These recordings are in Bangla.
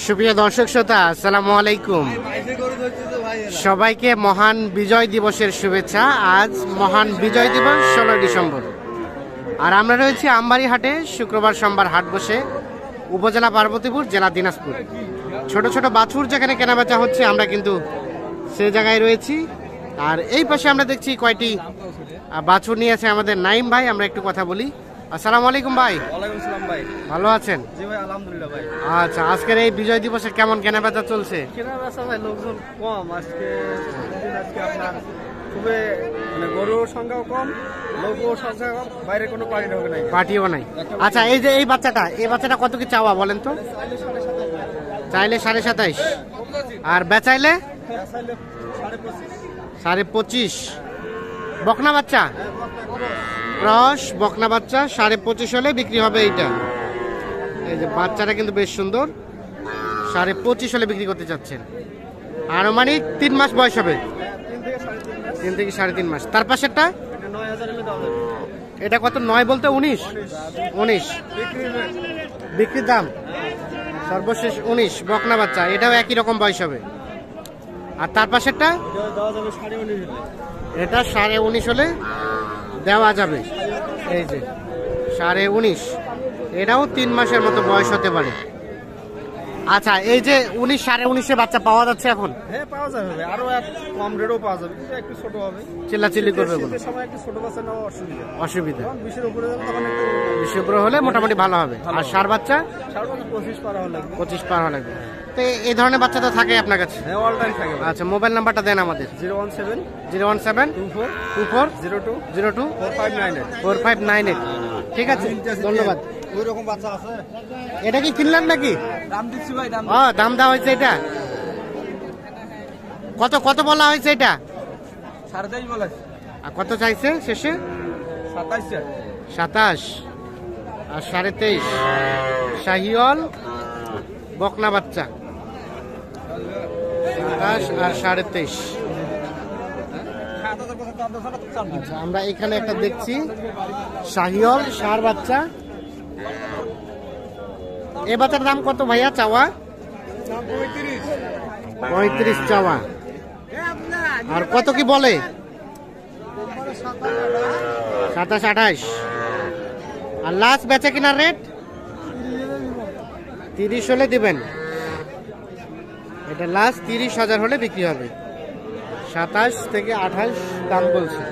সুপ্রিয় দর্শক শ্রোতা, আসসালামু আলাইকুম। সবাইকে মহান বিজয় দিবসের শুভেচ্ছা। আজ মহান বিজয় দিবস 16 ডিসেম্বর। আর আমরা রয়েছি আমবাড়ি হাটে। শুক্রবার সোমবার হাট বসে উপজেলা পার্বতীপুর, জেলা দিনাজপুর। ছোট ছোট বাছুর যেখানে কেনাবেচা হচ্ছে, আমরা কিন্তু সে জায়গায় রয়েছি। আর এই পাশে আমরা দেখছি কয়টি বাছুর নিয়ে আছে আমাদের নাইম ভাই। আমরা একটু কথা বলি। আসসালামু আলাইকুম ভাই। ওয়ালাইকুম আসসালাম ভাই। ভালো আছেন? জি ভাই, আলহামদুলিল্লাহ ভাই। আচ্ছা, আজকের এই বিজয় দিবসে কেমন কেনাবেচা চলছে? কেনাবেচা ভাই লোকজন কম আজকে। আপনার খুবই মানে গরুর সংখ্যাও কম, লোকও সংখ্যা কম, বাইরে কোনো পার্টি ঢোকে নাই, পার্টিও নাই। আচ্ছা, এই যে এই বাচ্চাটা কত কি চাওয়া বলেন তো? চাইলে 27.5 আর বেচাইলে 25.5। বকনা বাচ্চা, ক্রস বকনা বাচ্চা 25.5 হলে বিক্রি হবে। এইটা এই যে বাচ্চাটা কিন্তু বেশ সুন্দর, 25.5 হলে বিক্রি করতে চাচ্ছেন। আনুমানিক 3 মাস বয়স হবে, 3 থেকে 3.5 মাস। তার পাশেরটা এটা কত? 9 বলতে 19 বিক্রির দাম সর্বশেষ 19। বকনা বাচ্চা, এটাও একই রকম বয়স হবে। আর তার পাশেরটা এটা 19.5 হলে দেওয়া যাবে। এই যে 19.5, এটাও 3 মাসের মতো বয়স হতে পারে। আচ্ছা, এই যে 19.5 বাচ্চা পাওয়া যাচ্ছে এখন? হ্যাঁ, পাওয়া যাবে, আরো কম রেটও পাওয়া যাবে, একটু ছোট হবে। চিল্লাচিল্লি করবে বলে সময় একটু ছোট বাচ্চা নেওয়া অসুবিধা। 20-এর উপরে যাবে, তখন একটু 20 উপরে হলে মোটামুটি ভালো হবে। আর ষাঁড় বাচ্চা 25 পার হওয়া লাগবে। 25 পার হওয়া লাগবে। তো এই ধরনের বাচ্চা তো থাকে আপনার কাছে? হ্যাঁ, অল টাইম থাকে। আচ্ছা, মোবাইল নাম্বারটা দেন আমাদের। 017 24 02 02 4598। 4598। ঠিক আছে, ধন্যবাদ। ওই রকম বাচ্চা আছে। এটা কি কিনলেন নাকি? দাম দিচ্ছি ভাই, দাম। দাম দেওয়া হয়েছে। এটা কত বলা হয়েছে? এটা 23.5 বলা। আর কত চাইছে শেষে? 27 আর 23.5। শাহিওয়াল বকনা বাচ্চা 27 আর 23.5। আচ্ছা, আমরা এখানে একটা দেখছি শাহিওয়াল ষাঁড় বাচ্চা। এ বাচ্চার দাম কত ভাইয়া চাওয়া? 35 চাওয়া। আর কত কি বলে? 27-28। আর লাস্ট বেচা কিনার রেট 30 হলে দিবেন। এটা লাস্ট 30,000 হলে বিক্রি হবে। 27 থেকে 28 দাম বলছে।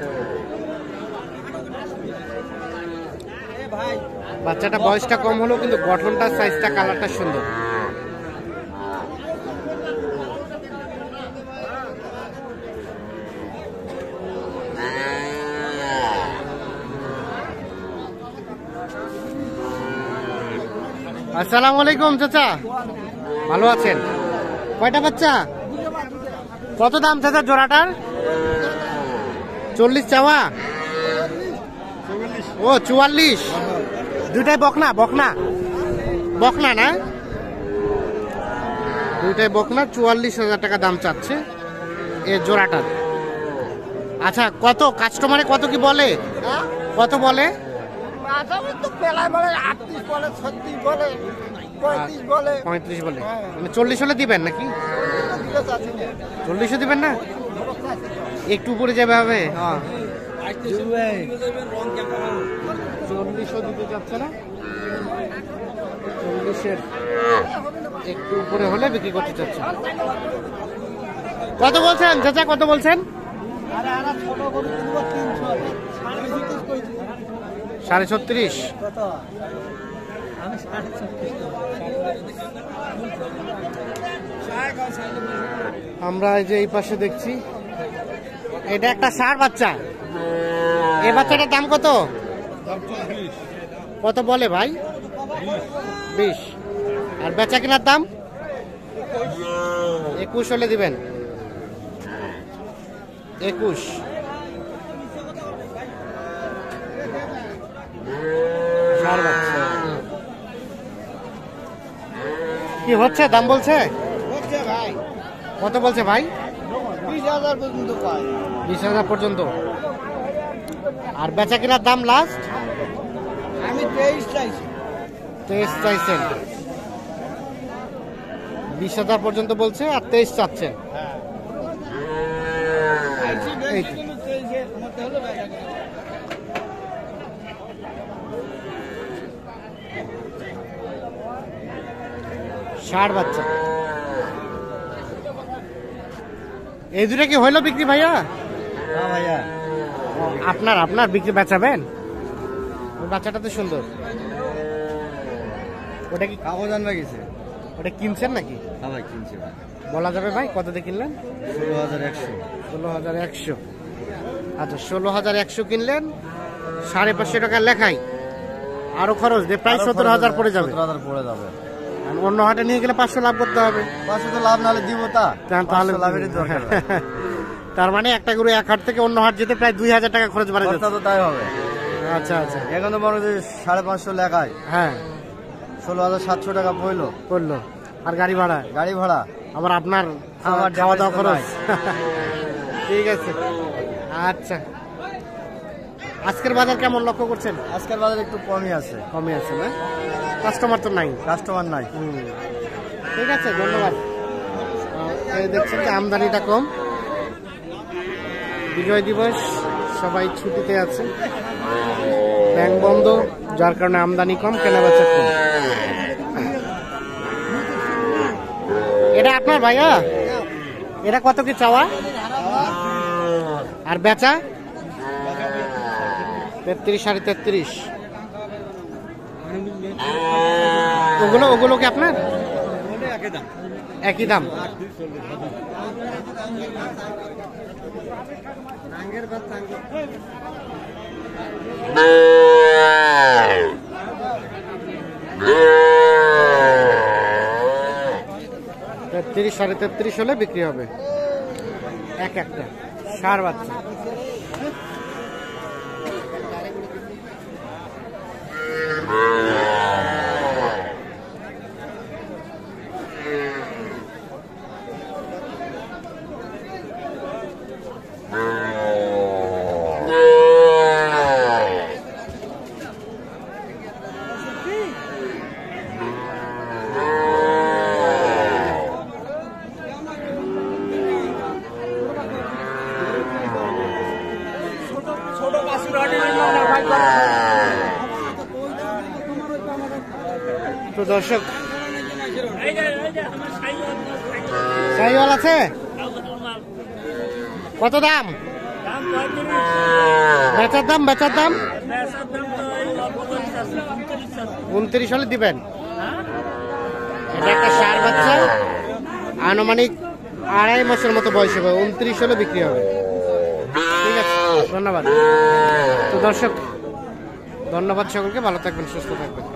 বাচ্চাটা বয়সটা কম হলেও কিন্তু গঠনটা, সাইজটা, কালারটা সুন্দর। আসসালামু আলাইকুম চাচা, ভালো আছেন? কয়টা বাচ্চা? কত দাম চাচা জোড়াটার? 40 চাওয়া? ও 44। দুইটাই বকনা না? দুইটাই বকনা। 44,000 টাকা দাম চাচ্ছে এ জোড়াটার। আচ্ছা, কত কাস্টমারে কত কি বলে? কত বলে? 35 বলে। মানে 40 হলে দিবেন নাকি? 40 দিবেন না? একটু উপরে যাবে হবে। হ্যাঁ, 40 দিতে যাচ্ছে না। 40-এর একটু উপরে হলে বিক্রি করতে চাচ্ছে। কত বলছেন চাচা, কত বলছেন? 36.5। আমরা এই যে এই পাশে দেখছি, এটা একটা ষাঁড় বাচ্চা। এই বাচ্চাটার দাম কত? কত বলে ভাই? 20। আর বেচা কেনার দাম 21 হলে দিবেন। 21। ষাঁড় বাচ্চা কি হচ্ছে? দাম বলছে? কত বলছে ভাই? 20,000 পর্যন্ত পায়। 20,000 পর্যন্ত। আর বেচা কেনার দাম লাস্ট আমি 23 চাইছি। 23 চাইছেন। 20,000 পর্যন্ত বলছে আর 23 চাচ্ছে। এই তো। ষাঁড় বাচ্চা এই দুটো কি হইলো বিক্রি ভাইয়া? হ্যাঁ ভাইয়া, আপনার আপনার বিক্রি বেচাবেন? ওই বাচ্চাটা তো সুন্দর। ওটা কি কাগজ আনবে গেছে? ওটা কিনছেন নাকি? হ্যাঁ ভাই, কিনছি ভাই। বলা যাবে ভাই কত দিয়ে কিনলেন? 16,100। 16,100। আচ্ছা 16,100 কিনলেন, 550 টাকা লেখাই, আরো খরচ দিয়ে প্রায় 17,000 পড়ে যাবে। 17,000 পড়ে যাবে। আর অন্য হাটে নিয়ে গেলে 500 লাভ করতে হবে। 500 তো লাভ নাহলে দিব তা। তাহলে 500 লাভেরই দরকার। তার মানে একটা গরু এক হাট থেকে অন্য হাট যেতে প্রায় 2,000 টাকা খরচ বাড়ে খরচা যাচ্ছে। তো তাই হবে। আচ্ছা আচ্ছা, এখন তো মনে হচ্ছে 550 লেখায় হ্যাঁ 16,700 টাকা পড়লো করলো। আর গাড়ি ভাড়া, গাড়ি ভাড়া, আবার আপনার আমার খাওয়া দাওয়া damage তো খরচ। ঠিক আছে, আচ্ছা। আজকের বাজার কেমন লক্ষ্য করছেন? আজকের বাজার একটু কমই আছে, কমে আছে না? কাস্টমার তো নাই। কাস্টমার নাই। ঠিক আছে, ধন্যবাদ। এই দেখছেন যে আমদানিটা কম, বিজয় দিবস, সবাই ছুটিতে আছে, ব্যাংক বন্ধ, যার কারণে আমদানি কম, কেনাবেচা কম। এটা আপনার ভাইয়া? এটা কত কি চাওয়া আর বেচা? 33, 33.5। ওগুলো কি আপনার? একই দাম। তেত্রিশ, 33.5 হলে বিক্রি হবে এক একটা ষাঁড় বাচ্চা। তো দর্শক, শাহিওয়াল আছে কত দাম? বেচার দাম 29 হলে দিবেন। এটা একটা ষাঁড় বাচ্চা, আনুমানিক 2.5 মাসের মতো বয়স হবে, 29 হলে বিক্রি হবে। ঠিক আছে, ধন্যবাদ। তো দর্শক, ধন্যবাদ সকলকে, ভালো থাকবেন, সুস্থ থাকবেন।